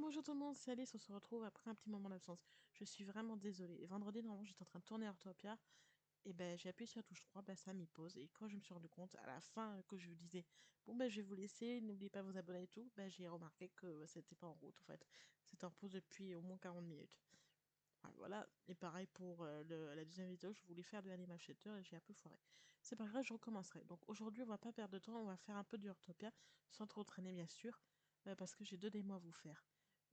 Bonjour tout le monde, c'est Alice, on se retrouve après un petit moment d'absence. Je suis vraiment désolée. Vendredi, normalement, j'étais en train de tourner Heartopia, et ben j'ai appuyé sur la touche 3, ben ça m'y pose. Et quand je me suis rendu compte, à la fin, que je vous disais, bon ben je vais vous laisser, n'oubliez pas de vous abonner et tout, ben j'ai remarqué que c'était pas en route en fait. C'était en pause depuis au moins 40 minutes. Enfin, voilà, et pareil pour la deuxième vidéo, je voulais faire de Animal Shelter et j'ai un peu foiré. C'est pas grave, je recommencerai. Donc aujourd'hui, on va pas perdre de temps, on va faire un peu du Heartopia, sans trop traîner bien sûr, parce que j'ai deux démos à vous faire.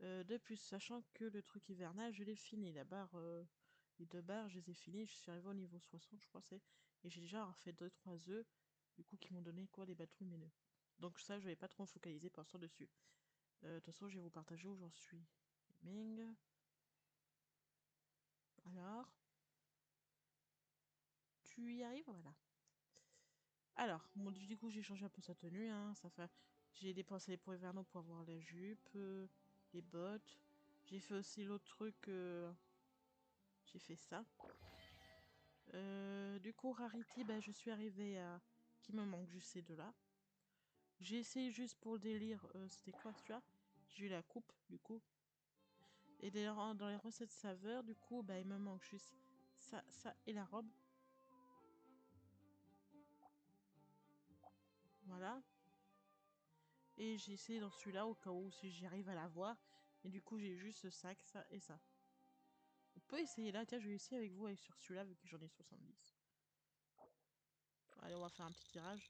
De plus, sachant que le truc hivernal, je l'ai fini, la barre, les deux barres, je les ai finies, je suis arrivé au niveau 60, je crois c'est, et j'ai déjà refait deux trois œufs, du coup qui m'ont donné quoi, des bâtons lumineux. Donc ça, je vais pas trop me focaliser pour l'instant dessus. De toute façon, je vais vous partager où j'en suis. Ming. Alors, tu y arrives, voilà. Alors, bon, du coup, j'ai changé un peu sa tenue, hein, ça fait... J'ai dépensé les points hivernaux pour avoir la jupe, les bottes. J'ai fait aussi l'autre truc, j'ai fait ça. Du coup, Rarity, ben, je suis arrivée à... Qui me manque juste ces deux-là. J'ai essayé juste pour le délire, c'était quoi celui-là? J'ai eu la coupe, du coup. Et d'ailleurs, dans les recettes saveurs, du coup, ben, il me manque juste ça et la robe. Voilà. Et j'ai essayé dans celui-là au cas où si j'y arrive à l'avoir. Et du coup, j'ai juste ce sac, ça et ça. On peut essayer là. Tiens, je vais essayer avec vous avec sur celui-là vu que j'en ai 70. Allez, on va faire un petit tirage.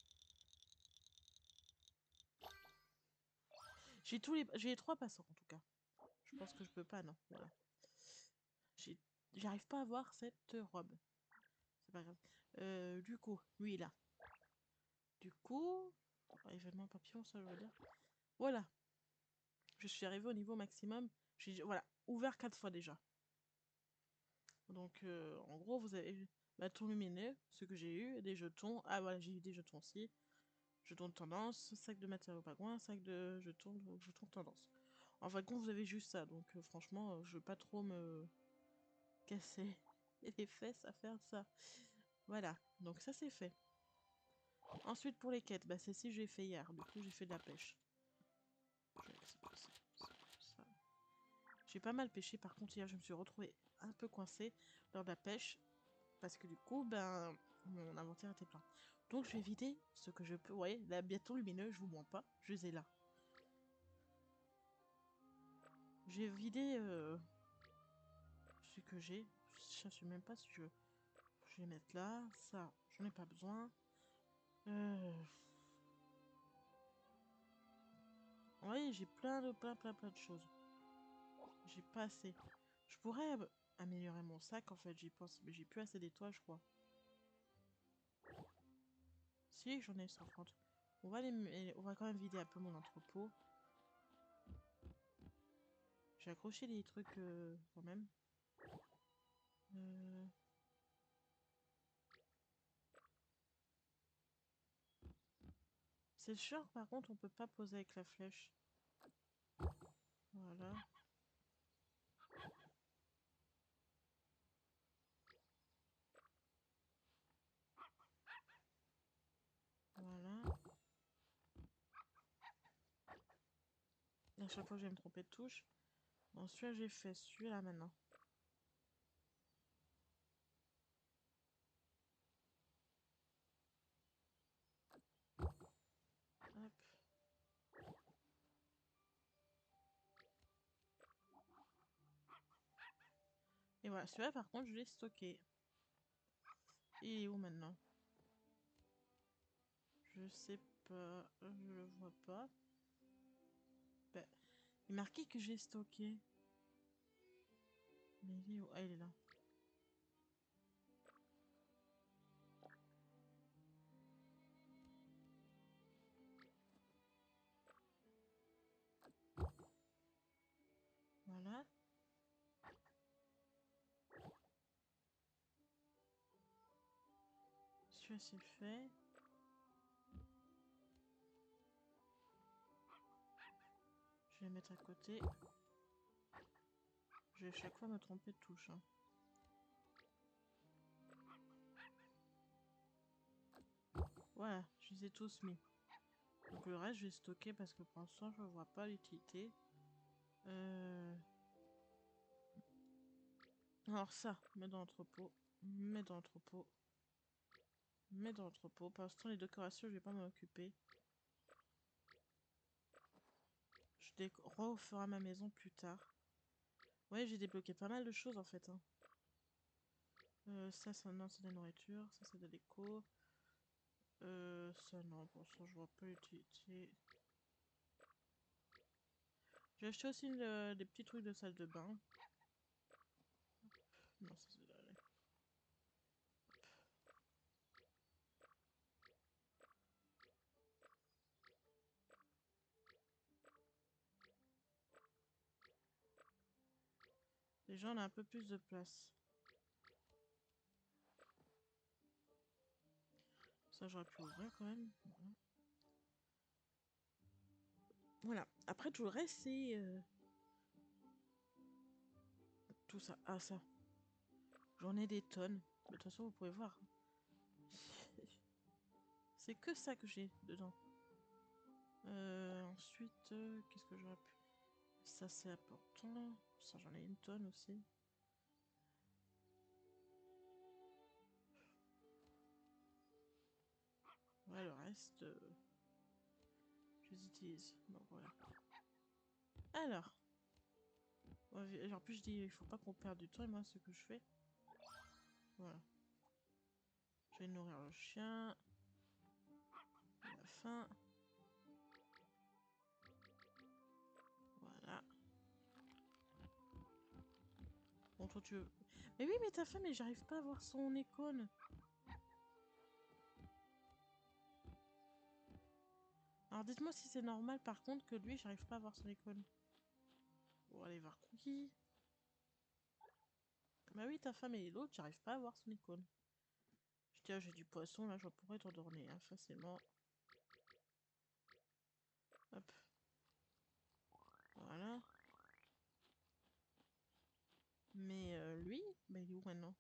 J'ai les trois passants en tout cas. Je pense que je peux pas, non. Voilà. J'ai- J'arrive pas à voir cette robe. C'est pas grave. Du coup, lui là. Du coup... événement papillon, ça je veux dire. Voilà. Je suis arrivé au niveau maximum. J'ai voilà, ouvert 4 fois déjà. Donc, en gros, vous avez bâton lumineux, ce que j'ai eu, des jetons. Ah, voilà, j'ai eu des jetons aussi. Jetons de tendance, sac de matériaux pingouin, sac de jetons de tendance. En fin de compte, vous avez juste ça. Donc, franchement, je veux pas trop me casser les fesses à faire ça. Voilà, donc ça c'est fait. Ensuite, pour les quêtes, bah, celle-ci, j'ai fait hier. Du coup, j'ai fait de la pêche. Ça. J'ai pas mal pêché. Par contre, hier, je me suis retrouvée un peu coincée lors de la pêche. Parce que du coup, ben, mon inventaire était plein. Donc je vais vider ce que je peux. Vous voyez, là, bientôt lumineux, je vous mens pas. Je les ai là. J'ai vidé ce que j'ai. Je sais même pas si je vais mettre là. Ça, j'en ai pas besoin. Euh... Oui, j'ai plein de choses. J'ai pas assez. Je pourrais améliorer mon sac, en fait, j'y pense. Mais j'ai plus assez d'étoiles, je crois. Si, j'en ai 50. On va quand même vider un peu mon entrepôt. J'ai accroché des trucs quand même. Euh... C'est sûr, par contre, on peut pas poser avec la flèche. Voilà. Voilà. À chaque fois, je vais me tromper de touche. Bon, celui-là, j'ai fait. Celui-là, maintenant. Hop. Et voilà. Celui-là, par contre, je l'ai stocké. Il est où, maintenant? Je sais pas. Je le vois pas. Ben, il est marqué que j'ai stocké. Mais il est où? Ah, il est là. Voilà. Celui-là, c'est fait. Je vais le mettre à côté. Je vais à chaque fois me tromper de touche. Hein. Voilà, je les ai tous mis. Donc le reste, je vais stocker parce que pour l'instant, je vois pas l'utilité. Euh... Alors ça, mets dans l'entrepôt. Mets dans l'entrepôt. Mets dans l'entrepôt. Pour l'instant, les décorations, je vais pas m'en occuper. Je referai ma maison plus tard. Ouais, j'ai débloqué pas mal de choses en fait. Hein. Ça, non, c'est de la nourriture. Ça, c'est de la déco. Ça, non, pour ça, je vois pas l'utilité. J'ai acheté aussi des petits trucs de salle de bain. Non, ça, c'est de la... Déjà, on a un peu plus de place. Ça, j'aurais pu ouvrir quand même. Voilà. Voilà. Après, tout le reste, c'est... tout ça. Ah, ça. J'en ai des tonnes. De toute façon, vous pouvez voir. C'est que ça que j'ai dedans. Ensuite, qu'est-ce que j'aurais pu... Ça, c'est important. Ça, j'en ai une tonne aussi. Ouais, le reste, je les utilise. Bon, voilà. Alors. En plus, je dis, il faut pas qu'on perde du temps. Et moi, ce que je fais... Voilà. Je vais nourrir le chien. Il a faim. Voilà. Bon, toi, tu veux... Mais oui, mais ta femme, mais j'arrive pas à voir son icône. Alors, dites-moi si c'est normal, par contre, que lui, j'arrive pas à voir son icône. Bon, allez voir Cookie. Bah oui, ta femme et l'autre, j'arrive pas à voir son icône. Je dis, ah, j'ai du poisson, là, je pourrais t'endormir hein, facilement. Hop. Voilà. Mais lui, bah il est où maintenant?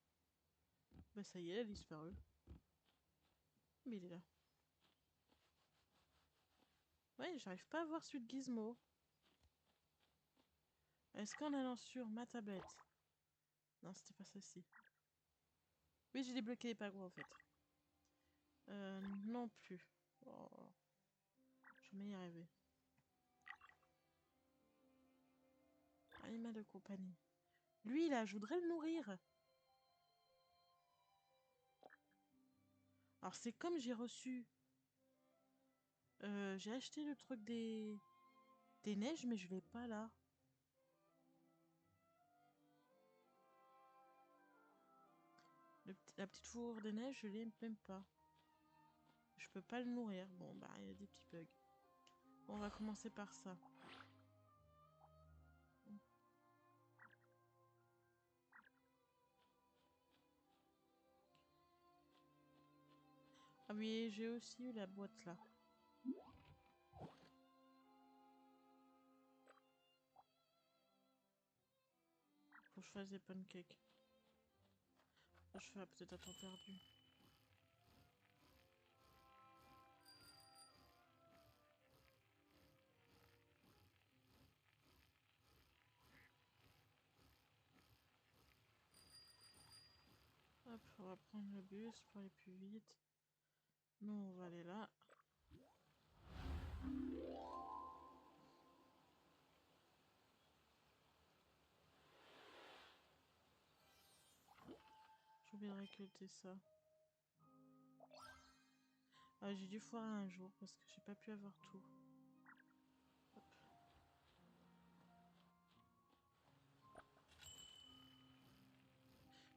Bah ça y est, il a disparu. Mais il est là. Ouais, j'arrive pas à voir celui de Gizmo. Est-ce qu'en allant sur ma tablette... Non, c'était pas celle-ci. Oui, j'ai débloqué les pagoues en fait. Non plus. Oh, je vais y arriver. Animal de compagnie. Lui, là, je voudrais le nourrir. Alors, c'est comme j'ai reçu... j'ai acheté le truc des neiges, mais je l'ai pas là. La petite fourrure des neiges, je l'ai même pas. Je peux pas le nourrir. Bon, bah, il y a des petits bugs. Bon, on va commencer par ça. Ah oui, j'ai aussi eu la boîte là. Faut que je fasse des pancakes. Ça, je ferai peut-être à temps perdu. Hop, on va prendre le bus pour aller plus vite. Nous, on va aller là. J'ai oublié de récolter ça. Ah, j'ai dû foirer un jour parce que j'ai pas pu avoir tout. Hop.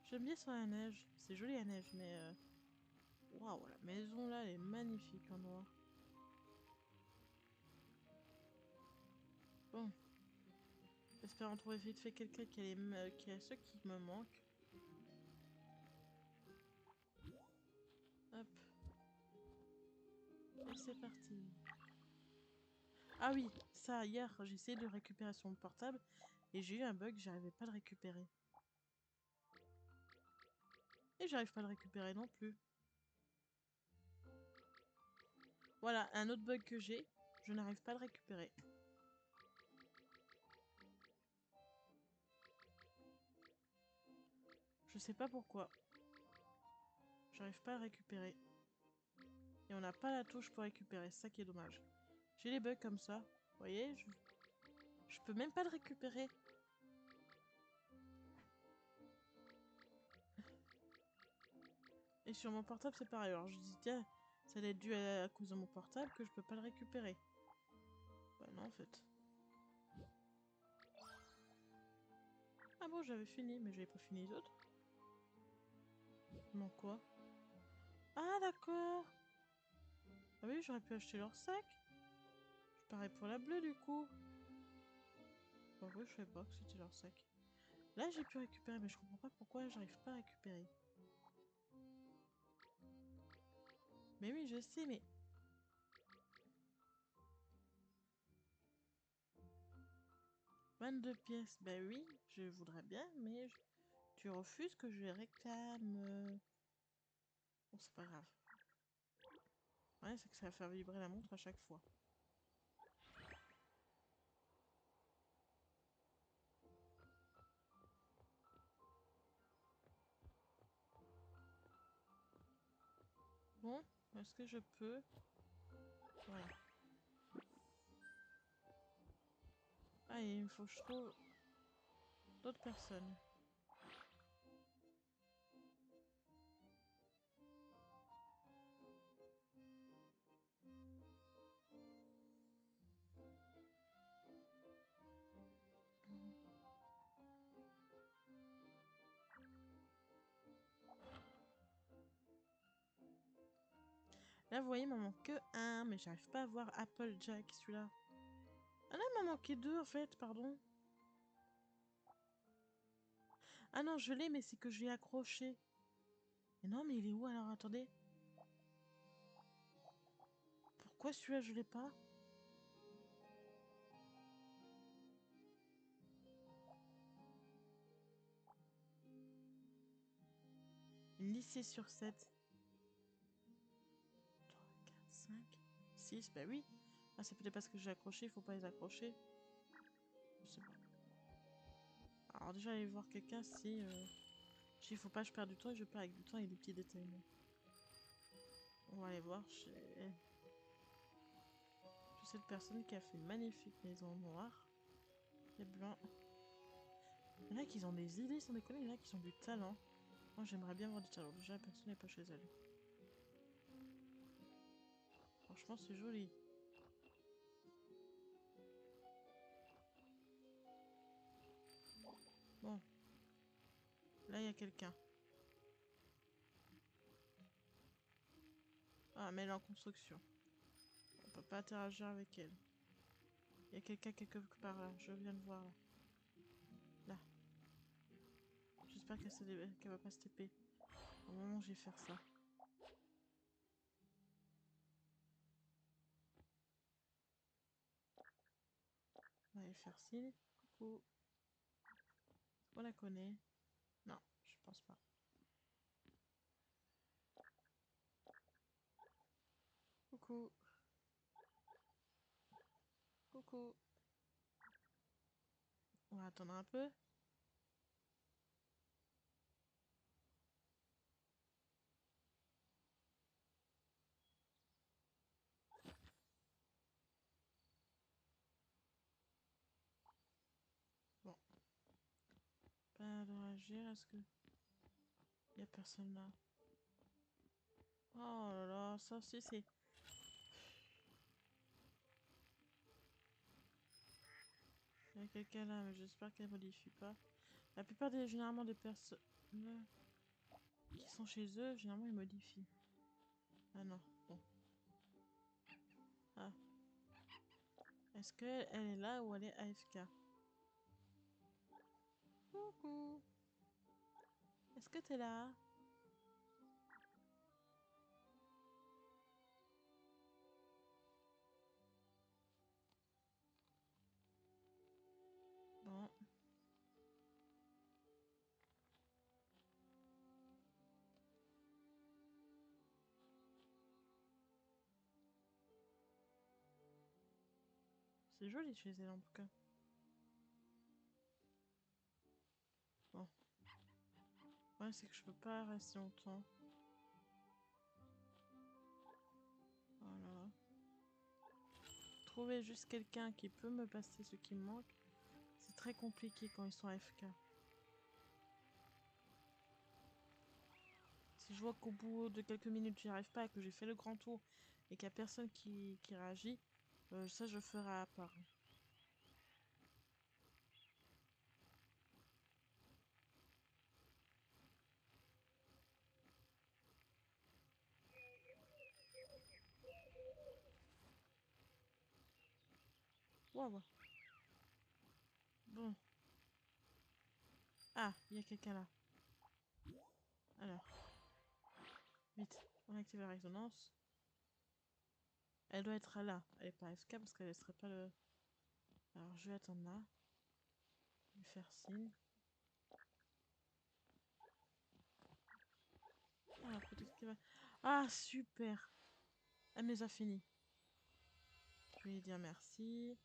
J'aime bien sur la neige. C'est joli la neige, mais... Waouh, la maison là, elle est magnifique en noir. Bon. J'espère en trouver vite fait quelqu'un qui a ce qui me manque. Hop. Et c'est parti. Ah oui, ça, hier, j'ai essayé de récupérer son portable et j'ai eu un bug, j'arrivais pas à le récupérer. Et j'arrive pas à le récupérer non plus. Voilà, un autre bug que j'ai, je n'arrive pas à le récupérer. Je sais pas pourquoi. J'arrive pas à le récupérer. Et on n'a pas la touche pour récupérer, c'est ça qui est dommage. J'ai les bugs comme ça. Vous voyez, je peux même pas le récupérer. Et sur mon portable, c'est pareil. Alors je dis, tiens, ça doit être dû à cause de mon portable que je peux pas le récupérer. Bah non, en fait. Ah bon, j'avais fini, mais j'avais pas fini les autres. Non, quoi? Ah, d'accord. Ah oui, j'aurais pu acheter leur sac. Je parais pour la bleue, du coup. Bah oui, je savais pas que c'était leur sac. Là, j'ai pu récupérer, mais je comprends pas pourquoi j'arrive pas à récupérer. Mais oui, je sais, mais... 22 pièces, ben oui, je voudrais bien, mais tu refuses que je les réclame. Bon, c'est pas grave. Ouais, c'est que ça va faire vibrer la montre à chaque fois. Bon, est-ce que je peux... Voilà. Ah, et il me faut que je trouve d'autres personnes. Là, vous voyez, il m'en manque que un, mais j'arrive pas à voir Applejack, celui-là. Ah non, il m'en manquait deux, en fait, pardon. Ah non, je l'ai, mais c'est que je l'ai accroché. Mais non, mais il est où, alors? Attendez. Pourquoi celui-là, je l'ai pas? Lycée sur 7. 3, 4, 5, 6, bah oui. Ah, c'est peut-être parce que j'ai accroché, il faut pas les accrocher. Je sais pas. Alors déjà, aller voir quelqu'un si... il faut pas que je perde du temps et je perds avec du temps et des petits détails. Moi. On va aller voir chez cette personne qui a fait une magnifique maison noire et blanc. Il y en a qui ont des idées sans déconner, il y en a qui ont du talent. Moi, j'aimerais bien avoir du talent. Déjà, la personne n'est pas chez elle. Franchement, c'est joli. Bon. Là, il y a quelqu'un. Ah, mais elle est en construction. On peut pas interagir avec elle. Il y a quelqu'un quelque part là. Je viens de voir là. Là. J'espère qu'elle va pas se TP. Au moment où je vais faire ça. On va aller faire signe. Coucou. On la connaît. Non, je pense pas. Coucou. Coucou. On va attendre un peu. Bon. Pas d'interagir. Est-ce que... Il y a personne là? Oh là là, ça aussi c'est... Il y a quelqu'un là, mais j'espère qu'elle modifie pas. La plupart des... Généralement des personnes... qui sont chez eux, généralement ils modifient. Ah non, bon. Ah. Est-ce qu'elle est là ou elle est AFK? Coucou. Est-ce que t'es là? Bon. C'est joli chez elle en tout cas. Bon. Ouais, c'est que je peux pas rester longtemps. Voilà. Trouver juste quelqu'un qui peut me passer ce qui me manque, c'est très compliqué quand ils sont AFK. Si je vois qu'au bout de quelques minutes j'y arrive pas, que j'ai fait le grand tour et qu'il y a personne qui réagit, ça je ferai à part. Waouh. Bon. Ah, il y a quelqu'un là. Alors, vite, on active la résonance. Elle doit être là. Elle est pas AFK parce qu'elle laisserait pas le... Alors, je vais attendre là. Lui faire signe. Ah, peut-être qu'elle va... Ah, super. Elle me les a finis. Je vais lui dire merci.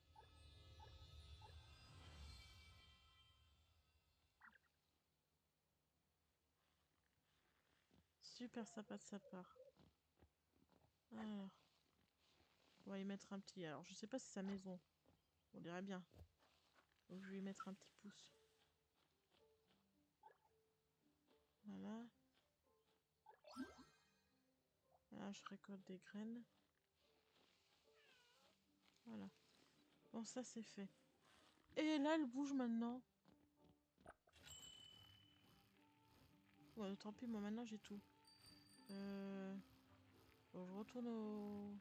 Super sympa de sa part. Alors, on va y mettre un petit... Alors, je sais pas si c'est sa maison. On dirait bien. Donc, je vais lui mettre un petit pouce. Voilà. Là, je récolte des graines. Voilà. Bon, ça, c'est fait. Et là, elle bouge maintenant. Ouais, tant pis, moi, maintenant, j'ai tout. Bon, je retourne au...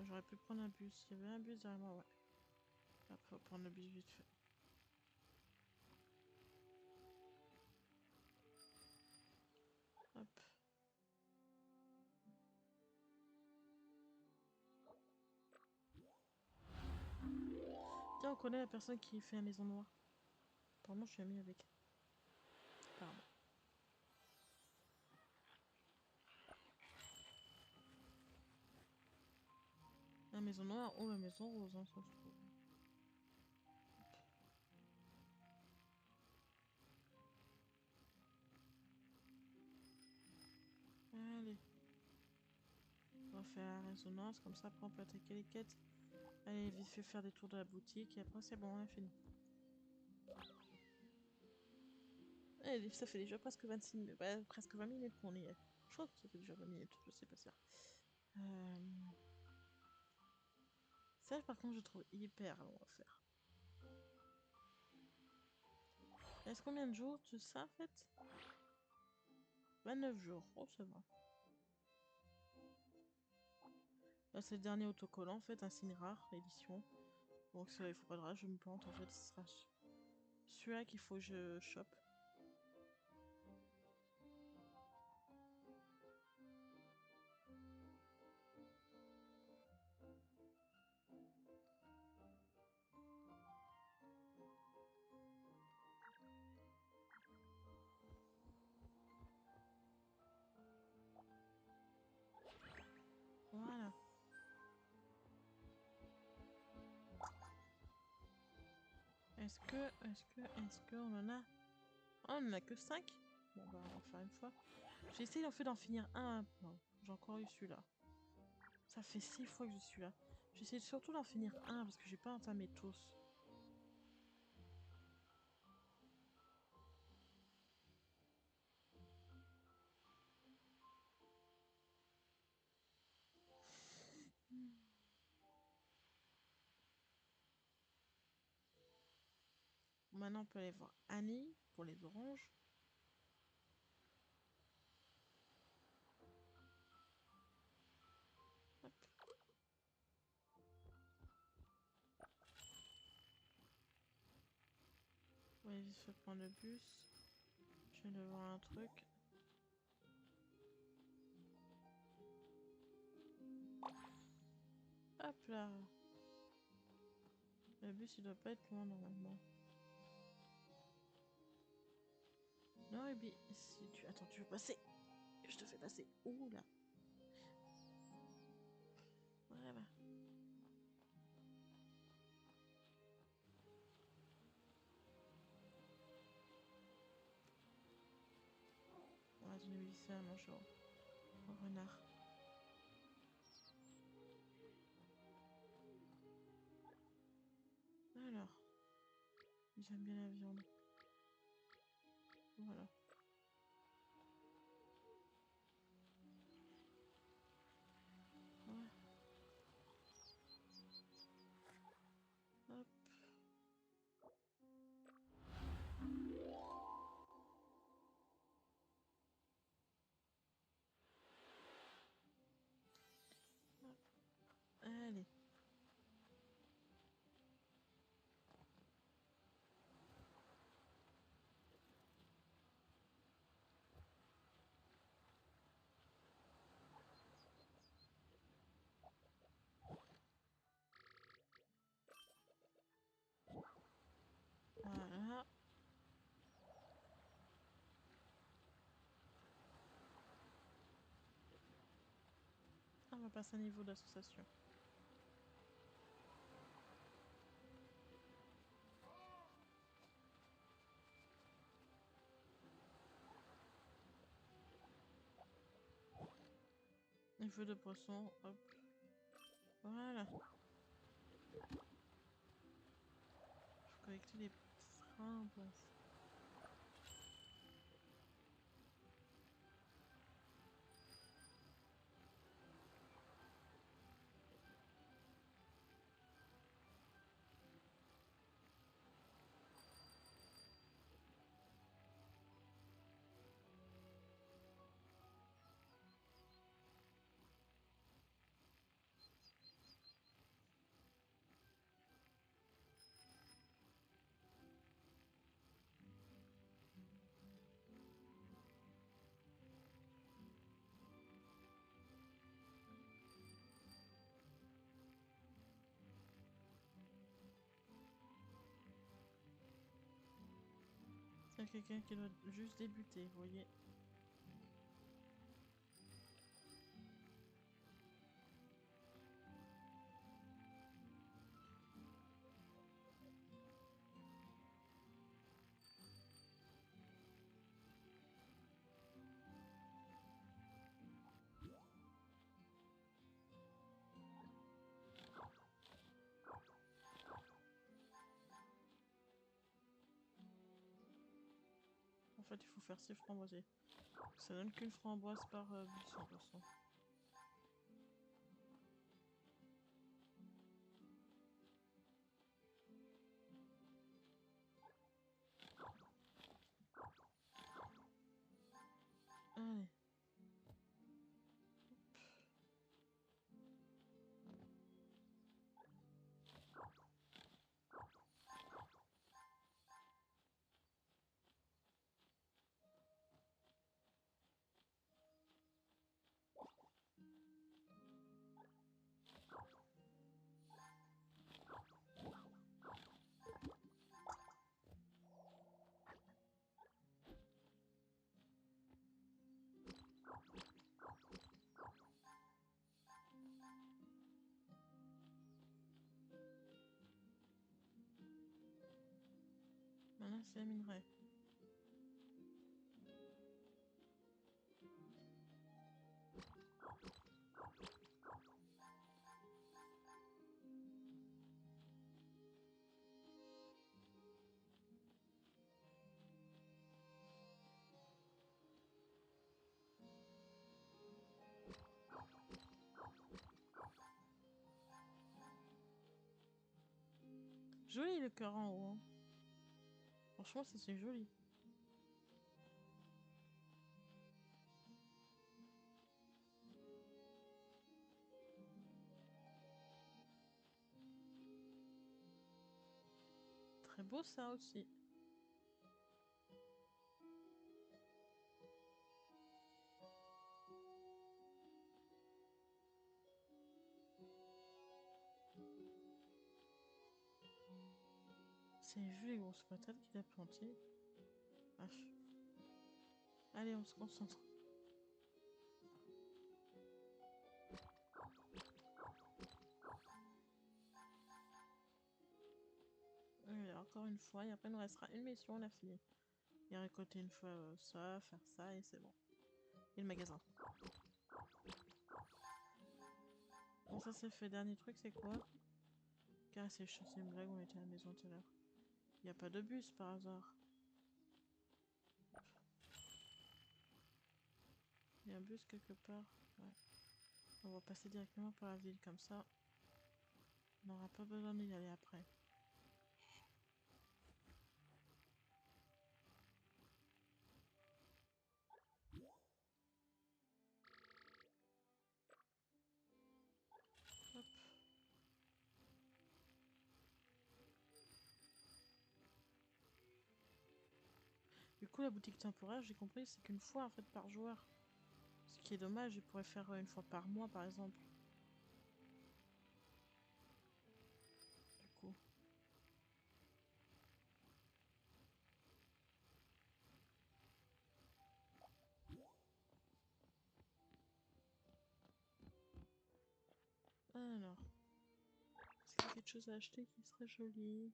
truc. J'aurais pu prendre un bus. Il y avait un bus derrière moi, ouais. Après, faut prendre le bus vite fait. Hop. Tiens, on connaît la personne qui fait la maison noire. Apparemment, je suis amie avec. Pardon. La maison noire ou la maison rose, hein, ça se trouve. Allez. On va faire la résonance, comme ça, après, on peut attaquer les quêtes. Allez, vite fait faire des tours de la boutique, et après, c'est bon, on a fini. Allez, ça fait déjà presque 26 minutes, bah, presque 20 minutes qu'on y est. Je crois que ça fait déjà 20 minutes, je sais pas sûr. Euh... Ça, par contre, je trouve hyper long à faire. Il reste combien de jours, tu sais, en fait? 29 jours, oh, ça va. Là, c'est le dernier autocollant, en fait, un signe rare, édition. Donc, il faut pas de rage, je me plante, en fait, ce sera celui-là qu'il faut que je chope. Voilà. Est-ce que on en a... Oh, on en a que 5. Bon, bah, on va faire une fois. J'ai essayé, en fait, d'en finir un. Non, j'ai encore eu celui-là. Ça fait 6 fois que je suis là. J'essaie surtout d'en finir un, parce que j'ai pas entamé tous. Maintenant, on peut aller voir Annie, pour les oranges. Hop. Ouais, vite fait prendre le bus. Je viens de voir un truc. Hop là. Le bus, il doit pas être loin, normalement. Non, Ruby, si tu... Attends, tu veux passer? Je te fais passer. Ouh là. Voilà. vissé à manger au renard. Alors, ils aiment bien la viande. Voilà. Ouais. Hop. Hop. Allez. Voilà. On va passer à un niveau d'association. Niveau de poisson, hop. Voilà. Faut collecter les framboises. Il y a quelqu'un qui doit juste débuter, vous voyez. En fait, il faut faire 6 framboisiers. Ça donne qu'une framboise par buisson, de toute façon. Allez. Maintenant, c'est la minerai. Joli le cœur en haut. Hein. Franchement, ça c'est joli. Très beau ça aussi. C'est vu les grosses patates qu'il a plantées. Vache. Allez, on se concentre. Et encore une fois, et après il nous restera une mission, on a fini. Et récolter une fois ça, faire ça, et c'est bon. Et le magasin. Bon, ça c'est fait. Dernier truc, c'est quoi? Caresser les chiens, c'est une blague, on était à la maison tout à l'heure. Y a pas de bus par hasard. Y a un bus quelque part? Ouais. On va passer directement par la ville comme ça. On n'aura pas besoin d'y aller après. Hop. Du coup, la boutique temporaire, j'ai compris, c'est qu'une fois en fait par joueur. Ce qui est dommage, je pourrais faire une fois par mois par exemple. Du coup. Alors. Est-ce qu'il y a quelque chose à acheter qui serait joli?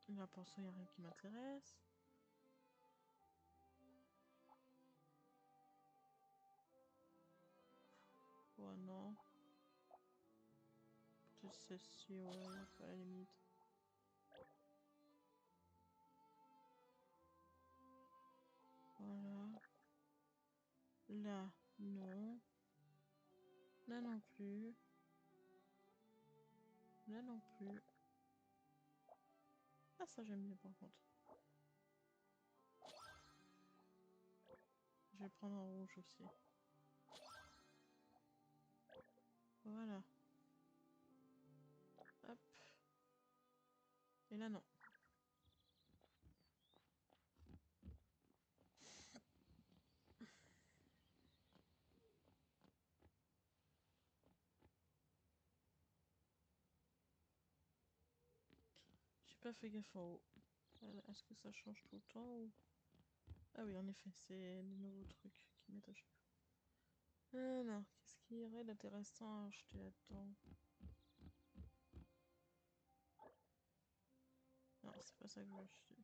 Là pour ça, il n'y a rien qui m'intéresse. Oh non. Peut-être celle-ci, ouais, à la limite. Voilà. Là, non. Là non plus. Là non plus. Ah, ça j'aime bien par contre. Je vais prendre en rouge aussi. Voilà. Hop. Et là non. J'ai pas fait gaffe en haut. Est-ce que ça change tout le temps ou... Ah oui, en effet, c'est des nouveaux trucs qui mettent à chaque fois. Alors, qu'est-ce qu'il y aurait d'intéressant à acheter là-dedans? Non, c'est pas ça que je veux acheter.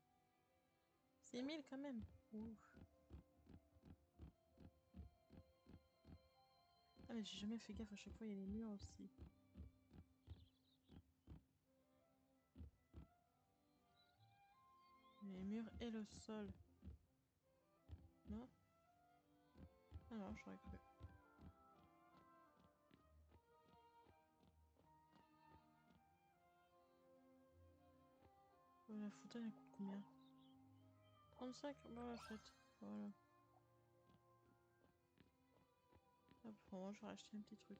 6000 quand même. Ouf. Ah mais j'ai jamais fait gaffe, à chaque fois il y a les murs aussi. Les murs et le sol. Non? Ah non, j'aurais cru. Oh, la fauteuil elle coûte combien? 35? Bon, j'achète. Voilà. Hop, pour moi je vais acheter un petit truc.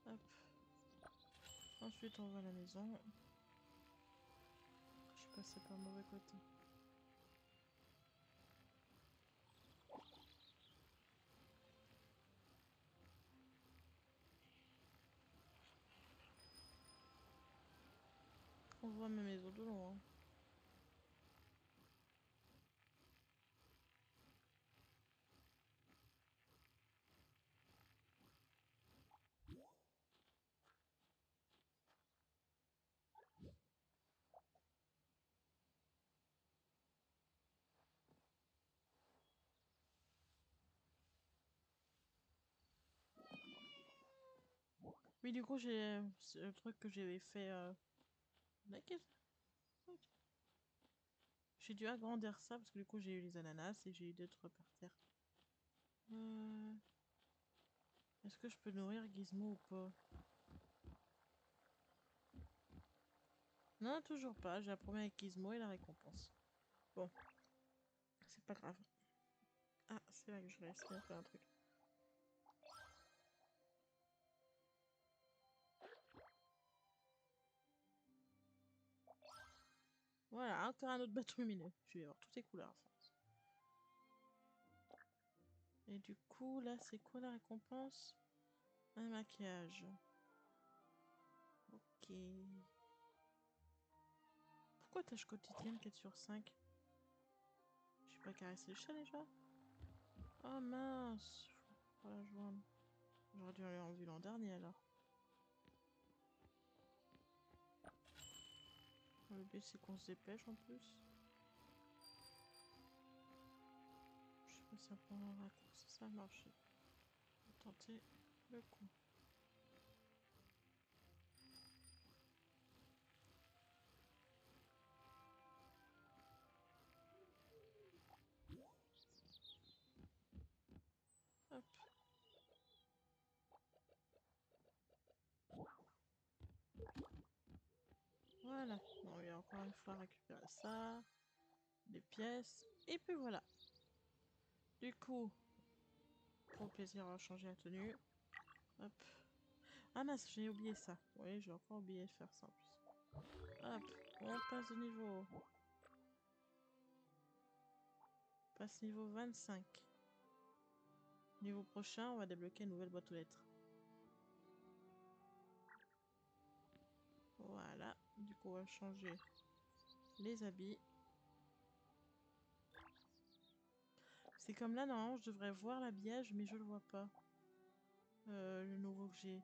Hop. Ensuite on va à la maison. Je suis passée par le mauvais côté. On voit ma maison de loin. Oui, du coup, j'ai c'est le truc que j'avais fait. Ok. J'ai dû agrandir ça parce que du coup, j'ai eu les ananas et j'ai eu d'autres par terre. Euh, Est-ce que je peux nourrir Gizmo ou pas? Non, toujours pas. J'ai un problème avec Gizmo et la récompense. Bon, c'est pas grave. Ah, c'est là que je vais essayer de faire un truc. Voilà, encore un autre bateau lumineux. Je vais avoir toutes les couleurs, je pense. Et du coup, là, c'est quoi la récompense? Un maquillage. Ok. Pourquoi tâche quotidienne 4 sur 5? Je suis pas caressé le chat déjà? Oh mince. Faut la joindre. J'aurais dû aller en vue l'an dernier alors. Le but c'est qu'on se dépêche en plus. Le serpent en raccourci, ça a marché. On va tenter le coup. Hop. Voilà. Non, il y a encore une fois récupérer ça. Des pièces. Et puis voilà. Du coup, pour le plaisir, on va changer la tenue. Hop. Ah mince, j'ai oublié ça. Oui, j'ai encore oublié de faire ça en plus. Hop, on passe de niveau. On passe niveau 25. Niveau prochain, on va débloquer une nouvelle boîte aux lettres. Voilà. Du coup, on va changer les habits. C'est comme là, normalement, je devrais voir l'habillage, mais je le vois pas. Le nouveau que j'ai.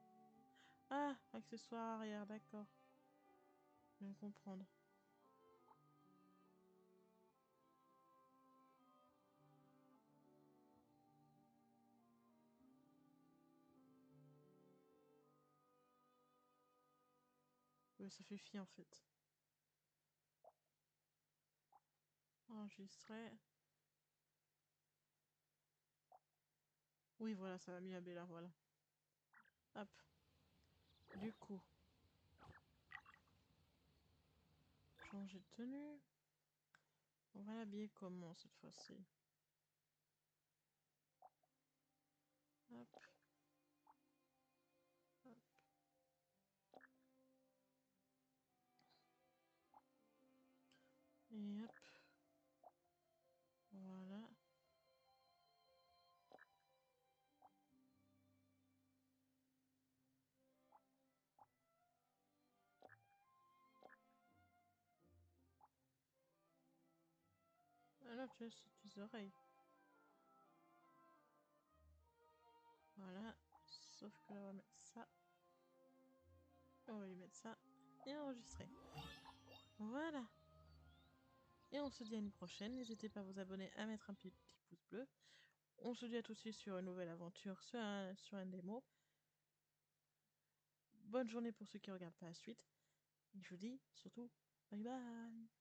Ah, accessoire arrière, d'accord. Je viens de comprendre. Ouais, ça fait fi en fait. Enregistrer. Oui, voilà, ça va mieux à Bella, voilà. Hop. Du coup, changer de tenue. On va l'habiller comment cette fois-ci? Hop. Hop. Et hop. Voilà. Alors, tu as tes oreilles. Voilà. Sauf que là, on va mettre ça. On va lui mettre ça. Et enregistrer. Voilà. Et on se dit à une prochaine. N'hésitez pas à vous abonner, à mettre un petit pouce bleu. On se dit à tout de suite sur une nouvelle aventure, sur un démo. Bonne journée pour ceux qui regardent pas la suite. Et je vous dis surtout, bye bye.